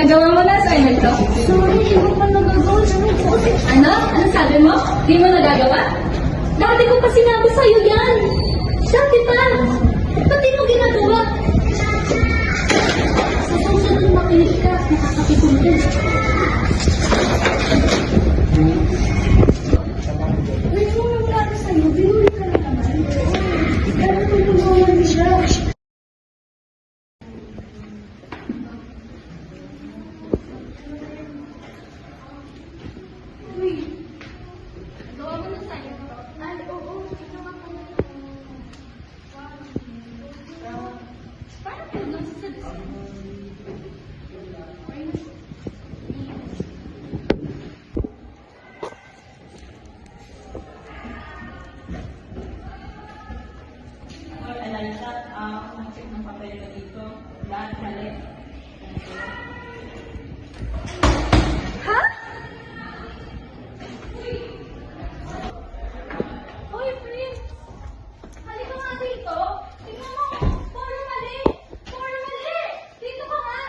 Nagawa mo na assignment ko? Sorry, hindi ko pa nagagawa. Ano? Ano sabi mo? Di mo nagagawa? Dati ko pa sinabi sa'yo yan. Dati pa. Ba't di mo ginagawa? Sa susunod makinig ka, nakakapikon ka. Wait mo nang laro sa'yo, binuli ka na naman. Pero tulungan mo siya. Nagawa mo na assignment ko? Ay, oo, ginawa ko na. Parang tulong sa design. Alisa, mag-check ng papel ko dito. Lahat mali. Ha? Hoy, Prince! Halika nga dito! Tingnan mo! Puro mali! Puro mali! Dito ka nga!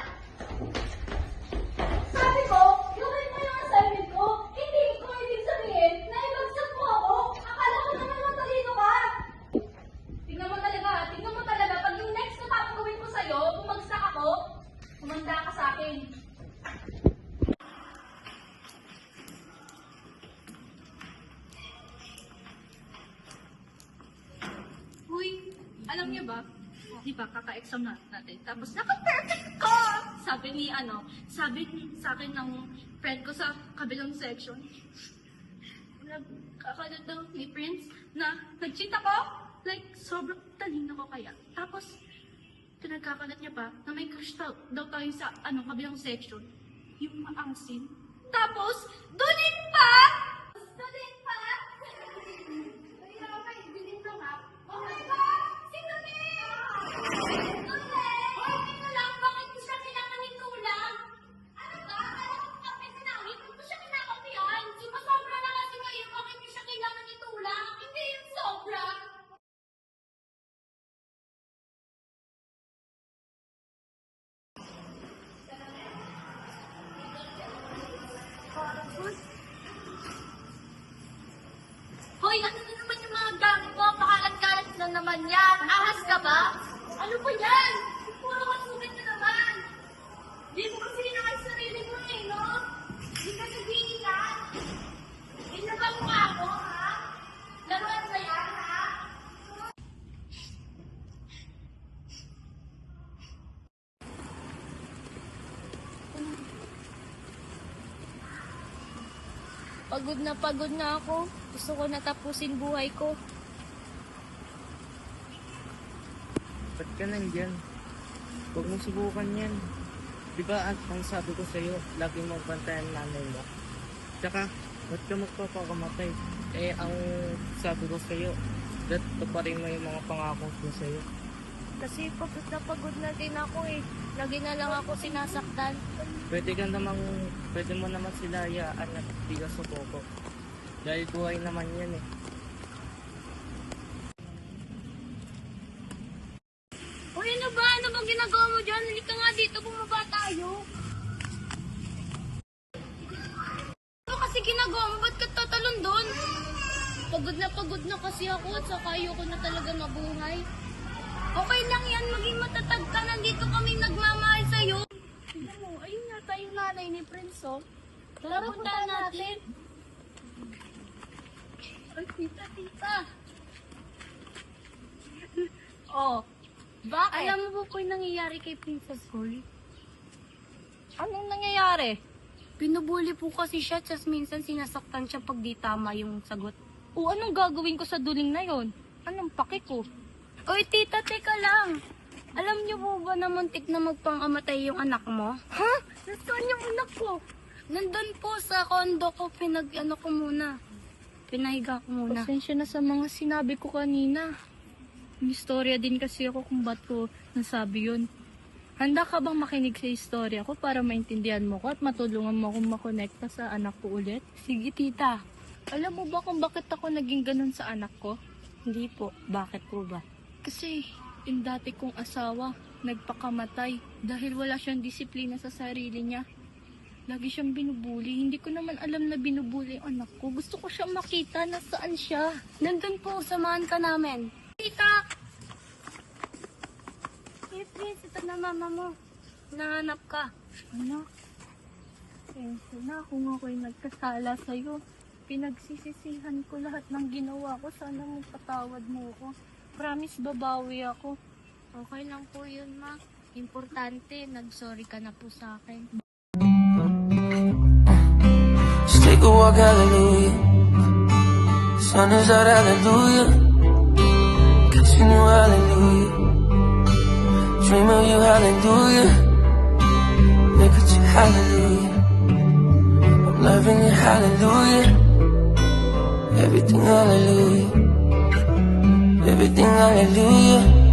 Sabi ko, gawin mo yung assignment ko! Hindi ko ibig sabihin na ibagsak mo ako! Akala ko naman matalino ka! Tingnan mo talaga ha! Tingnan mo talaga! Pag yung next na papagawin ko sa'yo, bumagsak ako, kumanda ka sa akin! Uy, alam niyo ba? Di ba, kaka-exam natin. Tapos, naka-perfect ko! Sabi sa akin ng friend ko sa kabilang section, nagkakalat daw ni Prince na nag-cheat ako. Like, sobrang talino ko kaya. Tapos, pinagkakalat niya pa na may crush daw tayo sa kabilang section. Yung maasin. Tapos, dunin pa! Student pa! Kaya may bilhin ka nga. Oh my God! Si Camille! Hoy, teka lang, bakit ko siya kailangan itulang? Ano ba? Akala ko kape ka namin, kung ko siya kinakapihan. Sumasobra na kasi kayo, bakit ko siya kailangan itulang? Hindi yung sobra. Hoy, ano na naman yung mga gamit mo? Pakalat-kalat na naman yan. Ahas ka ba? Ano ba yan? Puro kasugit na naman. Di mo kasi kinakay sarili mo eh, no? Di ka nag-iingat. Inabang mo ako, ha? Laruan ba yan, ha? Pagod na ako. Gusto ko na tapusin buhay ko. Ba't ka nandyan? Huwag mong subukan yan. Di ba ang sabi ko sa'yo, lagi mong bantayan nanay mo? Tsaka, ba't ka magpapakamatay? Eh, ang sabi ko sa'yo, tuparin mo yung mga pangako ko sa'yo. Kasi pagod na din ako eh. Lagi na lang ako sinasaktan. Pwede mo naman sila hayaan at di ka subuko. Dahil buhay naman yan eh. Uy, ano ba? Ano bang ginagawa mo dyan? Halika nga dito, bumaba tayo. Ano kasi ginagawa mo? Ba't ka tatalon doon? Pagod na kasi ako at saka ayoko na talaga mabuhay. Okay lang yan, maging matatag ka. Nandito kami nagmamahal sa'yo. Tignan mo, ayun yata yung nanay ni Prince, oh. Tara, punta natin. Ay, tita. Oh, bakit? Alam mo po yung nangyayari kay Princess Cory? Anong nangyayari? Binubuli po kasi siya, tas minsan sinasaktan siya pag di tama yung sagot. O anong gagawin ko sa duling na yon? Anong paki ko? Oy, tita, teka lang. Alam niyo po ba na muntik na magpangamatay yung anak mo? Ha? Nasaan yung anak ko? Nandun po sa kondo ko, pinahiga ko muna. Pasensya na sa mga sinabi ko kanina. May istorya din kasi ako kung ba't ko nasabi yun. Handa ka bang makinig sa istorya ko para maintindihan mo ko at matulungan mo akong makonekta sa anak ko ulit? Sige, tita. Alam mo ba kung bakit ako naging ganun sa anak ko? Hindi po. Bakit po ba? Kasi Yung dati kong asawa, nagpakamatay dahil wala siyang disiplina sa sarili niya. Lagi siyang binubuli. Hindi ko naman alam na binubuli ang anak ko. Gusto ko siyang makita na saan siya. Nandun po, samahan ka namin. Tita! Hey, Prince, ito na mama mo. Nahanap ka. Anak, pasensya na kung ako'y nagkasala sa'yo. Pinagsisisihan ko lahat ng ginawa ko. Sana mo patawad mo ko. Promise, babawi ako. Okay lang po yun, ma. Importante, nag-sorry ka na po sa akin. Just take a walk, hallelujah. Sun is out, hallelujah. Kissing you, hallelujah. Dream of you, hallelujah. Look at you, hallelujah. I'm loving you, hallelujah. Everything, hallelujah. Everything, hallelujah.